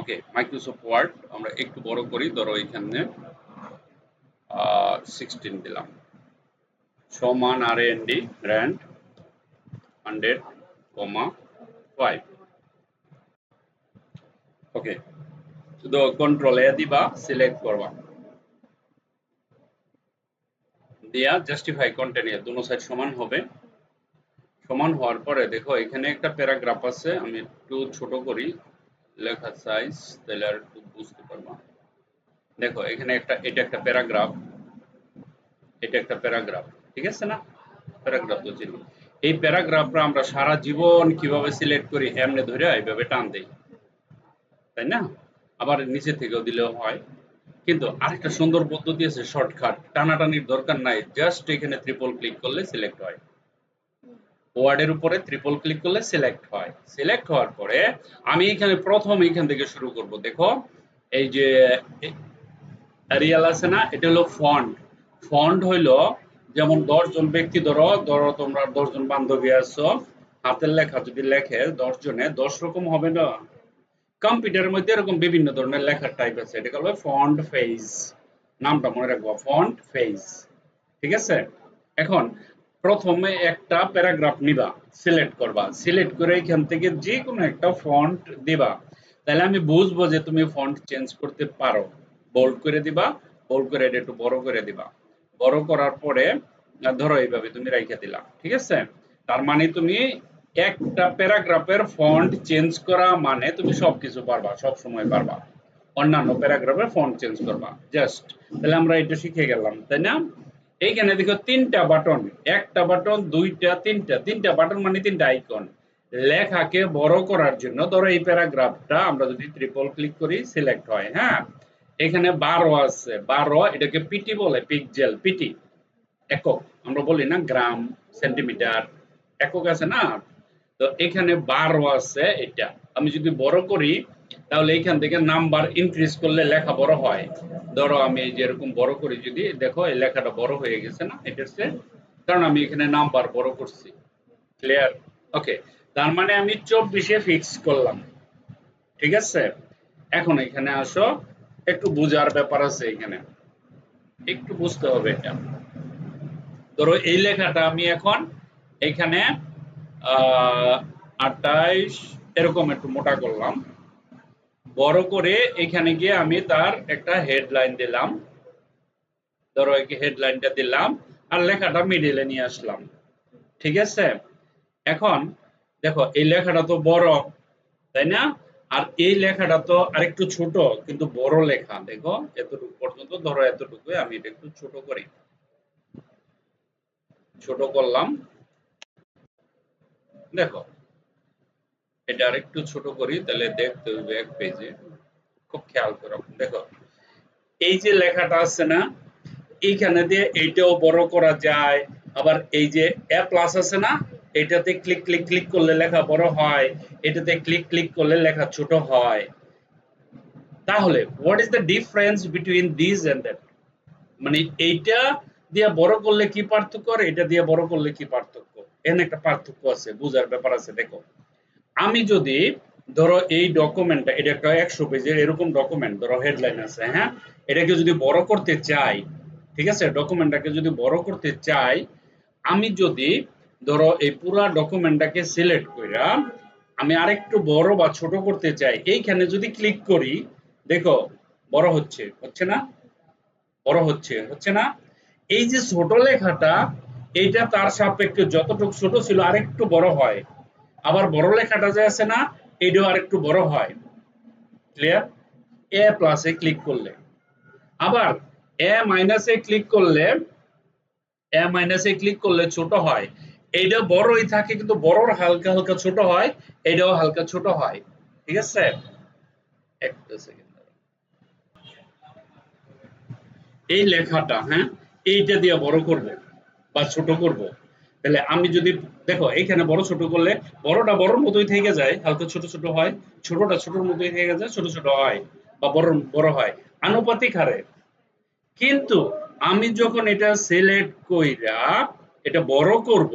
ওকে, Microsoft word আমরা একটু বড় করি, ধরো এখানে 16 দিলাম, সমান আর&ডি গ্র্যান্ড 100,5। ওকে, শুধু কন্ট্রোল এ দিবা, সিলেক্ট করবা, দিয়া জাস্টিফাই কন্টেন্ট দুনো সাইড সমান হবে। সমান হওয়ার পরে দেখো এখানে একটা প্যারাগ্রাফ আছে, আমি একটু ছোট করি লেখার সাইজ, তাহলে আর একটু বুঝতে পারবা। দেখো এখানে এটা একটা প্যারাগ্রাফ, এটা একটা প্যারাগ্রাফ, ঠিক আছে না? প্যারাগ্রাফ তো চিনি। এই প্যারাগ্রাফটা আমরা সারা জীবন কিভাবে সিলেক্ট করি, এমনি ধরে এইভাবে টান দেই, তাই না? আবার নিচে থেকেও দিলেও হয়। কিন্তু আরেকটা সুন্দর পদ্ধতি আছে, শর্টকাট, টানাটানির দরকার নাই, জাস্ট এখানে ট্রিপল ক্লিক করলে সিলেক্ট হয়। ওয়ার্ডের উপরে ট্রিপল ক্লিক করলে সিলেক্ট হয়। সিলেক্ট হওয়ার পরে আমি এখানে প্রথম এইখান থেকে শুরু করব। দেখো এই যে এরিয়াল আছে না, এটা হলো ফন্ট। ফন্ট হইলো যেমন 10 জন ব্যক্তি, ধরো ধরো তোমরা 10 জন বান্ধবী আছো, হাতের লেখা যদি লেখে 10 জনে 10 রকম হবে না? কম্পিউটারের মধ্যে এরকম বিভিন্ন ধরনের লেখার টাইপ আছে, এটা বলবে ফন্ট ফেজ, নামটা মনে রাখবো, ফন্ট ফেজ, ঠিক আছে? এখন প্রথমে একটা প্যারাগ্রাফ নিবা, সিলেক্ট করবা, সিলেক্ট করে এখান থেকে যে কোনো একটা ফন্ট দিবা, তাহলে আমি বুঝবো যে তুমি ফন্ট চেঞ্জ করতে পারো। বোল্ড করে দিবা, বোল্ড করে এটা একটু বড় করে দিবা, বড় করার পরে ধরো এইভাবে তুমি রাইখা দিলা, ঠিক আছে? তার মানে তুমি একটা প্যারাগ্রাফের ফন্ট চেঞ্জ করা মানে তুমি সবকিছু পারবা, সব সময় পারবা অন্যান্য প্যারাগ্রাফের ফন্ট চেঞ্জ করবা, জাস্ট। তাহলে আমরা এটা শিখে গেলাম, তাই না? এইখানে দেখো তিনটা বাটন, একটা বাটন, দুইটা, তিনটা, তিনটা বাটন মানে তিনটা আইকন। লেখাকে বড় করার জন্য ধরো এই প্যারাগ্রাফটা আমরা যদি ট্রিপল ক্লিক করি সিলেক্ট হয়, হ্যাঁ? এখানে 12 আছে, 12 এটাকে পিটি বলে, পিক্সেল, পিটি একক, আমরা বলি না গ্রাম, সেন্টিমিটার, একক আছে না? তো এখানে 12 আছে, এটা আমি যদি বড় করি তাহলে এইখান থেকে নাম্বার ইনক্রিজ করলে লেখা বড় হয়। ধরো আমি এই যে এরকম বড় করি, যদি দেখো এই লেখাটা বড় হয়ে গেছে না এটার চেয়ে, কারণ আমি এখানে নাম্বার বড় করছি। ক্লিয়ার? ওকে, তার মানে আমি 24 ফিক্স করলাম, ঠিক আছে? এখন এখানে আসো, একটু বোঝার ব্যাপার আছে, এখানে একটু বুঝতে হবে এটা। ধরো এই লেখাটা আমি এখন এখানে 28 এরকম একটু মোটা করলাম, বড় করে এখানে গিয়ে আমি তার একটা হেডলাইন দিলাম, ধরো এই হেডলাইনটা দিলাম, আর লেখাটা মিডিলে নিয়ে আসলাম, ঠিক আছে? এখন দেখো এই লেখাটা তো বড়, তাই না? আর এই লেখাটা তো আরেকটু ছোট কিন্তু বড় লেখা, দেখো এতটুকু পর্যন্ত, ধরো এতটুকু, আমি এটা একটু ছোট করি, ছোট করলাম, দেখো এটা আরেকটু ছোট করি, তাহলে দেখতে হবে এক পেজে, খুব খেয়াল করো, দেখো এই যে লেখাটা আছে না, এইখানে দিয়ে এইটাও বড় করা যায়, আবার এই যে এ প্লাস আছে না, এটাতে ক্লিক ক্লিক ক্লিক করলে লেখা বড় হয়, এটাতে ক্লিক ক্লিক করলে লেখা ছোট হয়। তাহলে what is the difference between this and that? মানে এইটা দিয়ে বড় করলে কি পার্থক্য আর এটা দিয়ে বড় করলে কি পার্থক্য? এখানে একটা পার্থক্য আছে, বুঝার ব্যাপার আছে। দেখো আমি যদি ধরো এই ডকুমেন্টটা, এটা একটা 100 পেজের এরকম ডকুমেন্ট, ধরো হেডলাইন আছে, হ্যাঁ, এটাকে যদি বড় করতে চাই, ঠিক আছে, ডকুমেন্টটাকে যদি বড় করতে চাই, আমি যদি ধরো এই পুরা ডকুমেন্টটাকে সিলেক্ট কইরা আমি আরেকটু বড় বা ছোট করতে চাই, এইখানে যদি ক্লিক করি, দেখো বড় হচ্ছে, হচ্ছে না? বড় হচ্ছে, হচ্ছে না? এই যে ছোট লেখাটা, এইটা তার সাপেক্ষে যতটুকু ছোট ছিল আরেকটু বড় হয়, আবার বড় লেখাটা যে আছে না, এইটাও আরেকটু বড় হয়। ক্লিয়ার? এ প্লাসে ক্লিক করলে, আবার এ মাইনাসে ক্লিক করলে, এ মাইনাসে ক্লিক করলে ছোট হয়। এইটা বড়ই থাকে কিন্তু বড়র হালকা হালকা ছোট হয়, এটাও হালকা ছোট হয়, ঠিক আছে? একটা সেকেন্ড, এই লেখাটা, হ্যাঁ, এইটা দিয়ে বড় করব বা ছোট করব, তাহলে আমি যদি দেখো এইখানে বড় ছোট করলে বড়টা বড়র মতোই থেকে যায়, হালকা ছোট ছোট হয়, ছোটটা ছোটর মতোই থেকে যায়, ছোট ছোট হয়, বা বড় বড় হয়, আনুপাতিক হারে। কিন্তু আমি যখন এটা সিলেক্ট কইরা এটা বড় করব,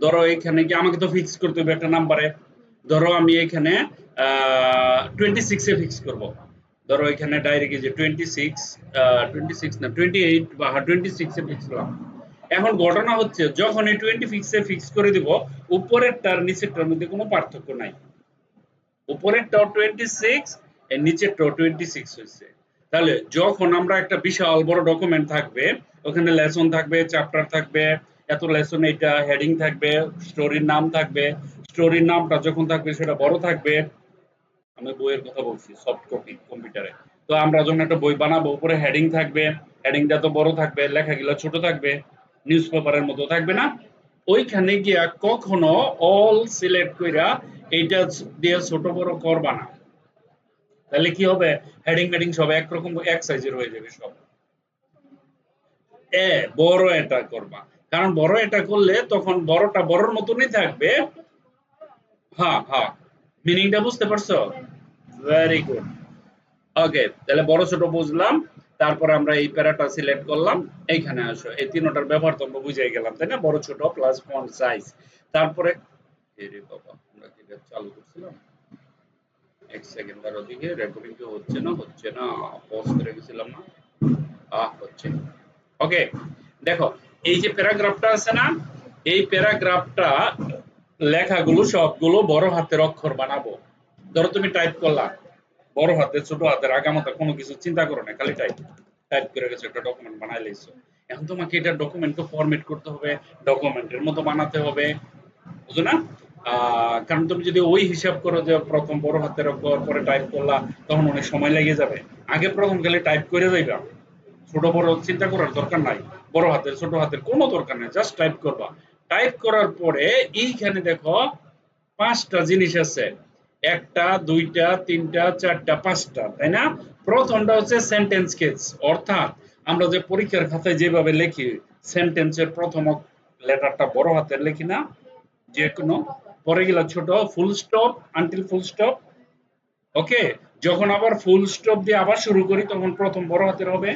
ধরো এখানে কি আমাকে তো ফিক্স করতে হবে একটা নাম্বারে, ধরো আমি এখানে 26 এ ফিক্স করব। ধরো এখানে ডাইরেক্ট এই যে 26 26 না 28 বা 26 এ ফিক্স করলাম। এখন ঘটনা হচ্ছে যখন এই 26 এ ফিক্স করে দিব উপরেরটার নিচেরটার মধ্যে কোনো পার্থক্য নাই। উপরেরটাও 26 এর নিচেরটাও 26 হয়েছে। তাহলে যখন আমরা একটা বিশাল বড় ডকুমেন্ট থাকবে ওখানে লেসন থাকবে চ্যাপ্টার থাকবে এত লেসন এটা হেডিং থাকবে স্টোরির নাম থাকবে স্টোরির নামটা যখন থাকবে সেটা বড় থাকবে আমি বইয়ের কথা বলছি সফট কপি কম্পিউটারে তো আমরা যখন একটা বই বানাবো উপরে হেডিং থাকবে হেডিংটা তো বড় থাকবে লেখাগুলো ছোট থাকবে নিউজ পেপারের মতো থাকবে না ওইখানে গিয়া কখনো অল সিলেক্ট কইরা এইটা দিয়ে ছোট বড় করবা না তাহলে কি হবে হেডিং মেডিং সব একরকম এক সাইজের হয়ে যাবে সব বড় এটা করবা কারণ বড় এটা করলে তখন বড়টা বড়র মতনই থাকবে হ্যাঁ হ্যাঁ মিনিংটা বুঝতে পারছো ভেরি গুড ওকে তাহলে বড় ছোট বুঝলাম তারপরে আমরা এই প্যারাটা সিলেক্ট করলাম এইখানে আসো এই তিনটার ব্যবহার তো আমরা বুঝে গেলাম তাই না বড় ছোট প্লাস ফন্ট সাইজ তারপরে এরে বাবা আমরা কি এটা চালু করছিলাম এক সেকেন্ড আর ওদিকে রেকর্ডিং কি হচ্ছে না পজ করে গেছিলাম না হচ্ছে ওকে দেখো এই যে প্যারাগ্রাফটা আছে না এই প্যারাগ্রাফটা লেখাগুলো সবগুলো বড় হাতের অক্ষর বানাবো ধরো তুমি টাইপ করলা বড় হাতে ছোট হাতের আগামাথা কোনো কিছু চিন্তা করো না খালি টাইপ টাইপ করে গেছো একটা ডকুমেন্ট বানাই লাইছো এখন তোমাকে এটা ডকুমেন্টকে ফরম্যাট করতে হবে ডকুমেন্টের মতো বানাতে হবে বুঝো না কারণ তুমি যদি ওই হিসাব করো যে প্রথম বড় হাতের অক্ষর পরে টাইপ করলা তখন অনেক সময় লেগে যাবে আগে প্রথম গেলে টাইপ করে যাইবা ছোট বড় চিন্তা করার দরকার নাই বড় হাতের ছোট হাতের কোনো দরকার নেই জাস্ট টাইপ করবা টাইপ করার পরে এইখানে দেখো পাঁচটা জিনিস আছে একটা দুইটা তিনটা চারটা পাঁচটা তাই না প্রথমটা হচ্ছে সেন্টেন্স কেস অর্থাৎ আমরা যে পরীক্ষার খাতায় যেভাবে লিখি সেন্টেন্সের প্রথম লেটারটা বড় হাতের লিখি না যে কোনো পরে গেলা ছোট full stop until full stop ওকে যখন আবার ফুল স্টপ দিয়ে আবার শুরু করি তখন প্রথম বড় হাতের হবে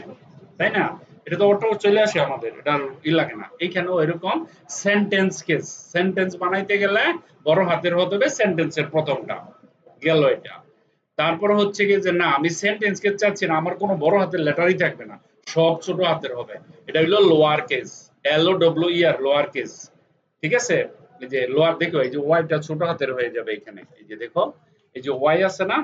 তাই না এটা তো অটো চলে আসে আমাদের এটা লাগে না এইখানেও এরকম সেন্টেন্স কেস সেন্টেন্স বানাইতে গেলে বড় হাতের হতে হবে সেন্টেন্সের প্রথমটা গেল এটা তারপর হচ্ছে কি যে না আমি সেন্টেন্স কেস চাচ্ছি না আমার কোনো বড় হাতের লেটারই থাকবে না সব ছোট হাতের হবে এটা হলো lower case LOWER lower case ঠিক আছে এই যে লোয়ার দেখো এই যে ওয়াইটা ছোট হাতের হয়ে যাবে এখানে এই যে দেখো এই যে ওয়াই আছে না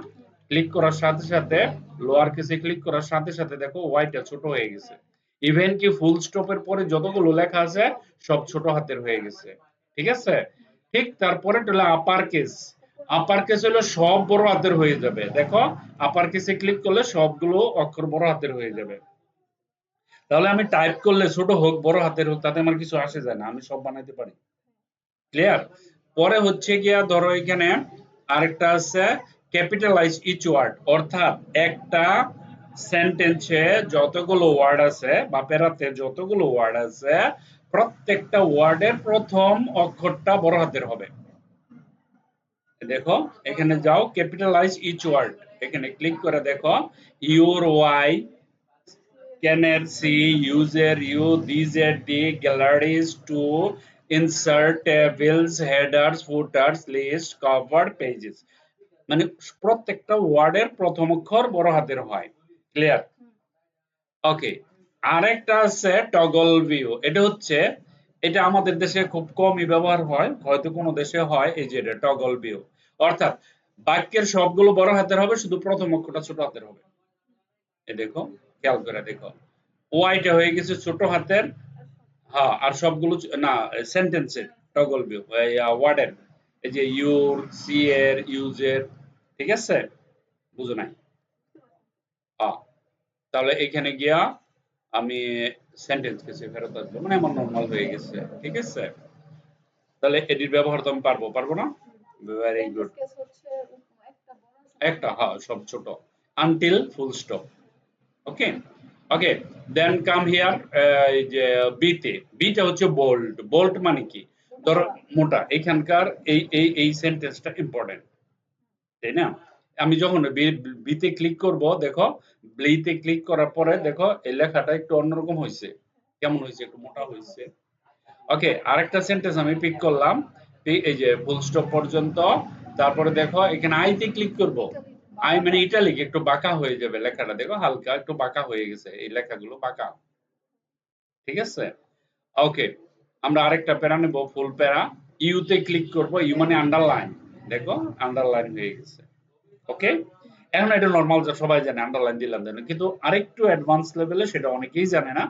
ক্লিক করার সাথে সাথে লোয়ার কেসে ক্লিক করার সাথে সাথে দেখো ওয়াইটা ছোট হয়ে গেছে ইভেন কি ফুল স্টপের পরে যতগুলো লেখা আছে সব ছোট হাতের হয়ে গেছে ঠিক আছে ঠিক তারপরে হলো আপার কেস হলো সব বড় হাতের হয়ে যাবে দেখো আপার কেসে ক্লিক করলে সবগুলো অক্ষর বড় হাতের হয়ে যাবে তাহলে আমি টাইপ করলে ছোট হোক বড় হাতের হোক তাতে আমার কিছু আসে যায় না আমি সব বানাইতে পারি ক্লিয়ার পরে হচ্ছে গিয়া ধরো এখানে আরেকটা আছে ক্যাপিটালাইজ ইচ ওয়ার্ড অর্থাৎ একটা সেন্টেন্সে যতগুলো ওয়ার্ড আছে বা প্যারাতে যতগুলো ওয়ার্ড আছে প্রত্যেকটা ওয়ার্ডের প্রথম অক্ষরটা বড় হাতের হবে দেখো এখানে যাও ক্যাপিটালাইজ ইচ ওয়ার্ড এখানে ক্লিক করে দেখো ইউর ওয়াই ক্যানের সি ইউজের ইউ দিজের D galleries to insert tables headers footers list cover pages মানে প্রত্যেকটা ওয়ার্ডের প্রথম অক্ষর বড় হাতের হয় ক্লিয়ার ওকে আরেকটা আছে টগল ভিউ এটা হচ্ছে এটা আমাদের দেশে খুব কমই ব্যবহার হয় হয়তো কোনো দেশে হয় এই যে টগল ভিউ অর্থাৎ বাক্যের সবগুলো বড় হাতের হবে শুধু প্রথম অক্ষরটা ছোট হাতের হবে এই দেখো খেয়াল করে দেখো ওয়াইটা হয়ে গেছে ছোট হাতের হ্যাঁ আর সবগুলো না সেন্টেন্সের টগল ভিউ ওয়ার্ডের এই যে ইউর সি এর ইউজের ঠিক আছে বুঝো নাই তাহলে এখানে গিয়া আমি সেন্টেন্স কেসে ফেরত আসবো মানে আমার নর্মাল হয়ে গেছে ঠিক আছে তাহলে এটির ব্যবহার তো আমি পারবো না ভেরি গুড একটা হ্যাঁ সব ছোট until full stop okay okay then come here এই যে বিটা হচ্ছে বোল্ড মানে কি ধরো মোটা এখানকার এই সেন্টেন্সটা ইম্পর্টেন্ট তাই না আমি যখন বিতে ক্লিক করব দেখো বিতে ক্লিক করার পরে দেখো এই লেখাটা একটু অন্যরকম হয়েছে কেমন হয়েছে একটু মোটা হয়েছে ওকে আরেকটা সেন্টেন্স আমি পিক করলাম এই যে ফুল স্টপ পর্যন্ত তারপরে দেখো এখানে আইতে ক্লিক করব। আই মানে ইটালিক, একটু বাঁকা হয়ে যাবে লেখাটা, দেখো হালকা একটু বাঁকা হয়ে গেছে, এই লেখাগুলো বাঁকা। ঠিক আছে, ওকে। আমরা আরেকটা প্যারা নেব, ফুল প্যারা। ইউ তে ক্লিক করব, ইউ মানে আন্ডারলাইন, দেখো আন্ডারলাইন হয়ে গেছে। ওকে, এখন এটা নরমাল, যা সবাই জানে আন্ডারলাইন দিলাম দেন, কিন্তু আরেকটু অ্যাডভান্স লেভেলে সেটা অনেকেই জানে না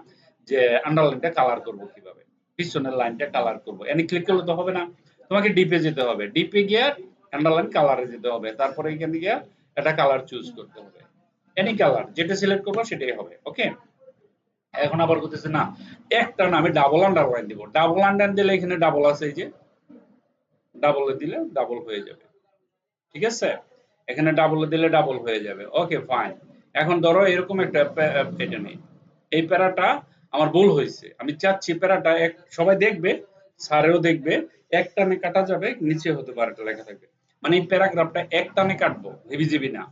যে আন্ডারলাইনটা কালার করব কিভাবে, পিছনের লাইনটা কালার করব। এনে ক্লিক করলে তো হবে না, তোমাকে ডিপে যেতে হবে, ডিপে গিয়ে আন্ডারলাইন কালারে যেতে হবে, তারপরে এখানে গিয়ে একটা কালার চুজ করতে হবে, এনি কালার যেটা সিলেক্ট করবো সেটাই হবে। ওকে, এখন আবার বলতেছে না একটা না, আমি ডাবল আন্ডারলাইন দিব, ডাবল আন্ডারলাইন দিলে এখানে ডাবল আছে, এই যে ডাবল দিলে ডাবল হয়ে যাবে। ঠিক আছে, এখানে ডাবল দিলে ডাবল হয়ে যাবে। Okay fine. এখন ধরো এরকম একটা এটা নেই, এই প্যারাটা আমার ভুল হয়েছে, আমি চাচ্ছি প্যারাটা সবাই দেখবে, স্যারেও দেখবে, এক টানে কাটা যাবে, নিচে হতে পারে একটা লেখা থাকবে, মানে এই প্যারাগ্রাফটা এক টানে কাটবো, হেবিজিবি না,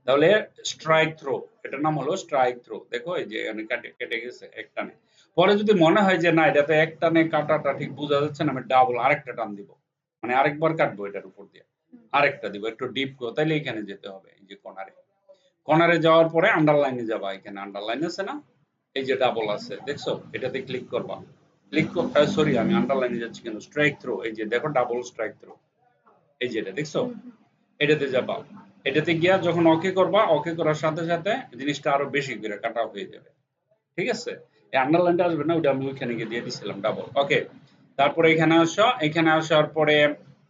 তাহলে স্ট্রাইক থ্রো, এটার নাম হলো স্ট্রাইক থ্রো। দেখো এই যে এখানে কেটে গেছে এক টানে। পরে যদি মনে হয় যে না এটাতে এক টানে কাটাটা ঠিক বোঝা যাচ্ছে না, আমি ডাবল আরেকটা টান দিব, মানে আরেকবার কাটবো এটার উপর দিয়ে, আরেকটা দিব একটু ডিপ করে, তাইলে এখানে যেতে হবে, এই যে কর্নারে, কর্নারে যাওয়ার পরে আন্ডারলাইনে যাবা, এখানে আন্ডারলাইন আছে না, এই যে ডাবল আছে দেখছো, এটাতে ক্লিক করবা, ক্লিক সরি আমি আন্ডারলাইনে যাচ্ছি কেন, স্ট্রাইক থ্রো, এই যে দেখো ডাবল স্ট্রাইক থ্রো, এই যে এটা দেখছো, এটাতে যাবা, এটাতে গিয়া যখন ওকে করবা, ওকে করার সাথে সাথে জিনিসটা আরো বেশি করে কাটা হয়ে যাবে। ঠিক আছে, এই আন্ডারলাইনটা আসবে না, ওটা আমি ওইখানে গিয়ে দিয়ে দিছিলাম ডাবল। ওকে, তারপরে এখানে আসো, এখানে আসার পরে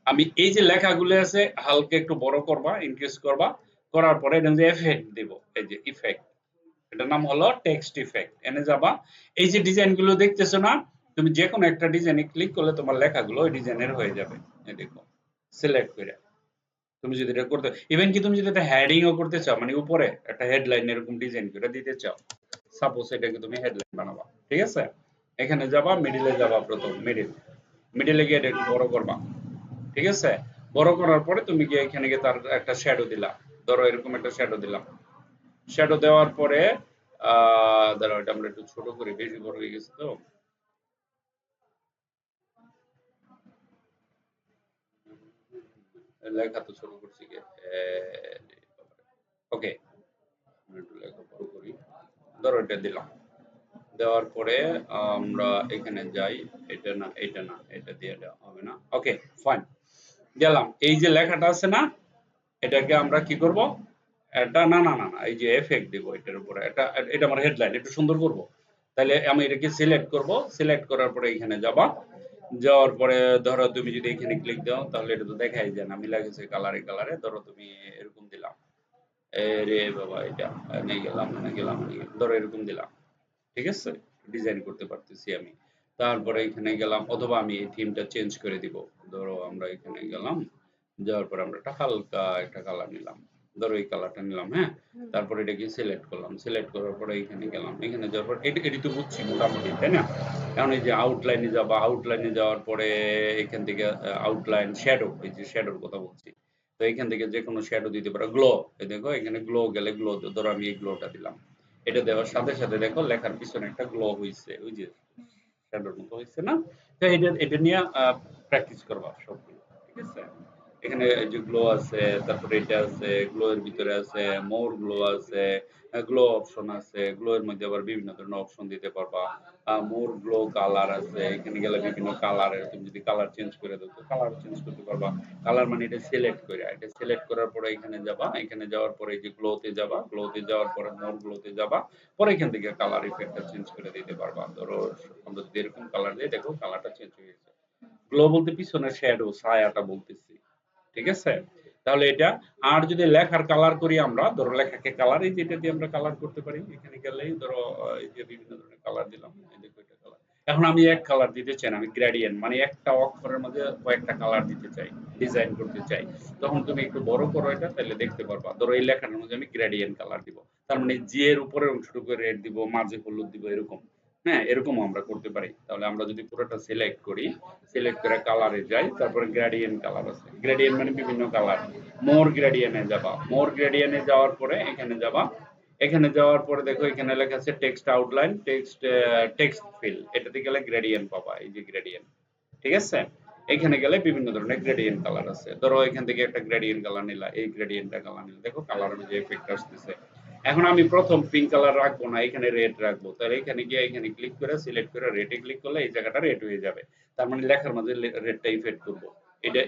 আমি এই যে লেখাগুলো আছে হালকা একটু বড় করবা, ইনক্রিজ করবা, করার পরে এটা যে এফেক্ট দেব, এই যে ইফেক্ট, এটার নাম হলো টেক্সট ইফেক্ট, এনে যাবা, এই যে ডিজাইন গুলো দেখতেছো না, তুমি যে কোনো একটা ডিজাইনে ক্লিক করলে তোমার লেখাগুলো ওই ডিজাইনের হয়ে যাবে, এই দেখো সিলেক্ট করে। তুমি যদি এটা করতে, ইভেন কি তুমি যদি একটা হেডিং ও করতে চাও, মানে উপরে একটা হেডলাইন এরকম ডিজাইন করে দিতে চাও, সাপোজ এটাকে তুমি হেডলাইন বানাবা, ঠিক আছে, এখানে যাবা, মিডিলে যাবা, প্রথম মিডিলে গিয়ে এটা একটু বড় করবা। ঠিক আছে, বড় করার পরে তুমি গিয়ে এখানে গিয়ে তার একটা শ্যাডো দিলা, ধরো এরকম একটা শ্যাডো দিলাম, শ্যাডো দেওয়ার পরে দাঁড়াও এটা আমরা একটু ছোট করি, বেশি বড় হয়ে গেছে তো, লেখা তো ছোট করছি গে, ওকে একটু লেখা বড় করি, ধরো এটা দিলাম, দেওয়ার পরে আমরা এখানে যাই, এটা না এটা না, এটা দিয়ে দেওয়া হবে না। ওকে ফাইন, গেলাম, এই যে লেখাটা আছে না, এটাকে আমরা কি করব, এটা না না না না, এই যে এফেক্ট দিব এটার উপরে, এটা এটা আমার হেডলাইন একটু সুন্দর করব, তাহলে আমি এটাকে সিলেক্ট করব, সিলেক্ট করার পরে এখানে যাবা, যাওয়ার পরে ধরো তুমি যদি এখানে ক্লিক দাও, তাহলে এটা তো দেখাই যায় না, মিলা গেছে কালারে কালারে, ধরো তুমি এরকম দিলাম, রে বাবা এটা নিয়ে গেলাম ধরো এরকম দিলাম। ঠিক আছে, ডিজাইন করতে পারতেছি আমি। তারপরে এখানে গেলাম, অথবা আমি এই থিমটা চেঞ্জ করে দিব, ধরো আমরা এখানে গেলাম, যাওয়ার পর আমরা একটা হালকা একটা কালার নিলাম, ধরো এই কালারটা নিলাম, হ্যাঁ, তারপরে এটাকে সিলেক্ট করলাম, সিলেক্ট করার পরে এখানে গেলাম, এখানে যাওয়ার পর এটি তো বুঝছি মোটামুটি, তাই না? এখন এই যে আউটলাইনে যাবা, আউটলাইনে যাওয়ার পরে এখান থেকে আউটলাইন শ্যাডো, এই যে শ্যাডোর কথা বলছি, তো এখান থেকে যে কোনো শ্যাডো দিতে পারো, গ্লো, এই দেখো এখানে গ্লো গেলে গ্লো, ধরো আমি এই গ্লোটা দিলাম, এটা দেওয়ার সাথে সাথে দেখো লেখার পিছনে একটা গ্লো হইছে, ওই যে শ্যাডোর মতো হইছে না, তো এটা এটা নিয়ে প্র্যাকটিস করবা সবগুলো। ঠিক আছে, এখানে এই যে গ্লো আছে, তারপরে এটা আছে, গ্লো এর ভিতরে আছে মোর গ্লো আছে, গ্লো অপশন আছে, গ্লো এর মধ্যে আবার বিভিন্ন ধরনের অপশন দিতে পারবা, মোর গ্লো কালার আছে, এখানে গেলে বিভিন্ন কালারের, তুমি যদি কালার চেঞ্জ করে দাও তো কালার চেঞ্জ করতে পারবা, কালার মানে এটা সিলেক্ট করে, এটা সিলেক্ট করার পরে এখানে যাবা, এখানে যাওয়ার পরে এই যে গ্লোতে যাবা, গ্লোতে যাওয়ার পরে মোর গ্লোতে যাবা, পরে এখান থেকে কালার ইফেক্টটা চেঞ্জ করে দিতে পারবা, ধরো আমরা যদি এরকম কালার দিই, দেখো কালারটা চেঞ্জ হয়ে গেছে, গ্লো বলতে পিছনে শ্যাডো ছায়াটা বলতেছি। ঠিক আছে, তাহলে এটা, আর যদি লেখার কালার করি আমরা, ধরো লেখাকে কালার, এই যেটা দিয়ে আমরা কালার করতে পারি, এখানে গেলেই ধরো এই যে বিভিন্ন ধরনের কালার দিলাম, এই দেখো এটা কালার, এখন আমি এক কালার দিতে চাই না, আমি গ্রেডিয়েন্ট মানে একটা অক্ষরের মধ্যে কয়েকটা কালার দিতে চাই, ডিজাইন করতে চাই, তখন তুমি একটু বড় করো এটা, তাহলে দেখতে পারবা, ধরো এই লেখাটার মধ্যে আমি গ্রেডিয়েন্ট কালার দিব, তার মানে জি এর উপরের অংশটুকু রেড দিব, মাঝে হলুদ দিব, এরকম। হ্যাঁ, এরকমও আমরা করতে পারি। তাহলে আমরা যদি পুরোটা সিলেক্ট করি, সিলেক্ট করে কালারে যাই, তারপরে গ্রেডিয়েন্ট কালার আছে, গ্রেডিয়েন্ট মানে বিভিন্ন কালার, মোর গ্রেডিয়েন্টে যাবা, মোর গ্রেডিয়েন্টে যাওয়ার পরে এখানে যাবা, এখানে যাওয়ার পরে দেখো এখানে লেখা আছে টেক্সট আউটলাইন, টেক্সট ফিল, এটাতে গেলে গ্রেডিয়েন্ট পাবা, এই যে গ্রেডিয়েন্ট। ঠিক আছে, এখানে গেলে বিভিন্ন ধরনের গ্রেডিয়েন্ট কালার আছে। ধরো এখান থেকে একটা গ্রেডিয়েন্ট কালার নিলা, এই গ্রেডিয়েন্টটা কালার নিলা, দেখো কালার অনুযায়ী এফেক্ট আসতেছে। এখন আমি প্রথম পিঙ্ক কালার রাখবো না, এখানে রেড রাখবো। তাহলে এখানে গিয়ে এখানে ক্লিক করে সিলেক্ট করে রেডে ক্লিক করলে এই জায়গাটা রেড হয়ে যাবে। তার মানে লেখার মাঝে রেডটা ইফেক্ট করবো।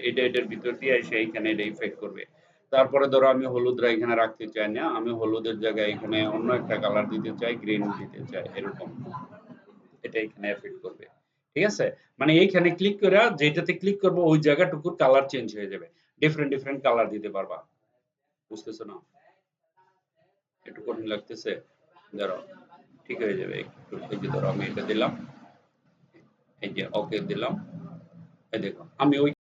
এটার ভিতর দিয়ে এসে এখানে এটা ইফেক্ট করবে। তারপরে ধরো আমি হলুদরা এখানে রাখতে চাই না, আমি হলুদের জায়গায় এখানে অন্য একটা কালার দিতে চাই, গ্রিন দিতে চাই, এরকম এটা এখানে এফেক্ট করবে। ঠিক আছে? মানে এইখানে ক্লিক করে যেটাতে ক্লিক করবো ওই জায়গাটুকুর কালার চেঞ্জ হয়ে যাবে। ডিফারেন্ট ডিফারেন্ট কালার দিতে পারবা। বুঝতেছো না? একটু কঠিন লাগতেছে? দাঁড়াও, ঠিক হয়ে যাবে একটু। এই যে ধরো আমি এটা দিলাম, এই যে ওকে দিলাম, এই দেখো আমি ওই